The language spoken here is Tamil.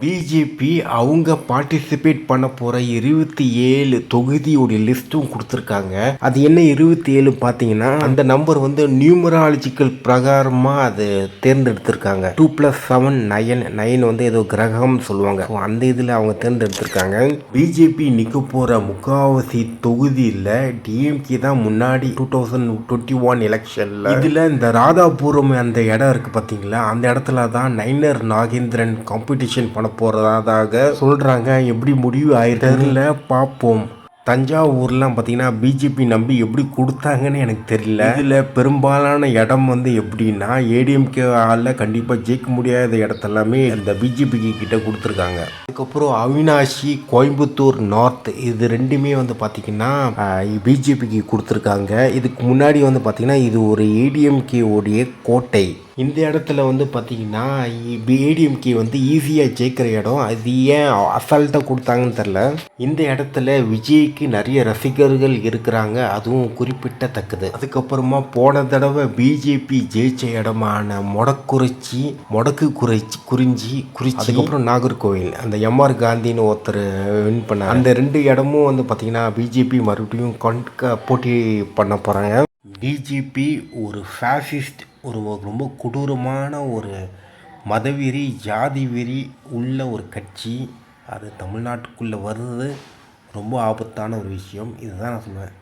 பிஜேபி அவங்க பார்ட்டிசிபேட் பண்ண போகிற 27 தொகுதியோடைய லிஸ்ட்டும் கொடுத்துருக்காங்க. அது என்ன 27 பார்த்தீங்கன்னா, அந்த நம்பர் வந்து நியூமராலஜிக்கல் பிரகாரமாக அது தேர்ந்தெடுத்திருக்காங்க. 2+7 9 வந்து ஏதோ கிரகம் சொல்லுவாங்க. அந்த இதில் அவங்க தேர்ந்தெடுத்திருக்காங்க. பிஜேபி நிற்க போகிற முக்காவாசி தொகுதியில் டிஎம்கே தான் முன்னாடி 2021 எலெக்ஷனில். இதில் இந்த ராதாபுரம் அந்த இடம் இருக்குது பார்த்தீங்களா, அந்த இடத்துல தான் நயினார் நாகேந்திரன் காம்படிஷன் பண்ண போகிறதாக சொல்கிறாங்க. எப்படி முடிவு ஆயிருக்குன்னு பார்ப்போம். தஞ்சாவூர்லாம் பார்த்தீங்கன்னா பிஜேபி நம்பி எப்படி கொடுத்தாங்கன்னு எனக்கு தெரியல. இதில் பெரும்பாலான இடம் வந்து எப்படின்னா ஏடிஎம்கே ஆளில் கண்டிப்பாக ஜெயிக்க முடியாத இடத்தெல்லாமே இந்த பிஜேபிக்கு கிட்ட கொடுத்துருக்காங்க. அதுக்கப்புறம் அவினாஷி, கோயம்புத்தூர் நார்த், இது ரெண்டுமே வந்து பார்த்திங்கன்னா பிஜேபிக்கு கொடுத்துருக்காங்க. இதுக்கு முன்னாடி வந்து பார்த்திங்கன்னா இது ஒரு ஏடிஎம்கே உடைய கோட்டை. இந்த இடத்துல வந்து பார்த்திங்கன்னா ஏடிஎம்கே வந்து ஈஸியாக ஜெயிக்கிற இடம். அது ஏன் அசால்ட்டாக கொடுத்தாங்கன்னு தெரில. இந்த இடத்துல விஜய்க்கு நிறைய ரசிகர்கள் இருக்கிறாங்க, அதுவும் குறிப்பிடத்தக்கது. அதுக்கப்புறமா போன தடவை பிஜேபி ஜெயிச்ச இடமான குறிஞ்சி, அதுக்கப்புறம் நாகர்கோவில், அந்த எம்ஆர் காந்தின்னு ஒருத்தர் வின் பண்ண அந்த 2 இடமும் வந்து பார்த்திங்கன்னா பிஜேபி மறுபடியும் போட்டி பண்ண போகிறாங்க. பிஜேபி ஒரு ஃபேசிஸ்ட், ஒரு ரொம்ப கொடூரமான ஒரு மதவெறி, ஜாதி வெறி உள்ள ஒரு கட்சி. அது தமிழ்நாட்டுக்குள்ளே வர்றது ரொம்ப ஆபத்தான ஒரு விஷயம். இதுதான் நான் சொல்லுவேன்.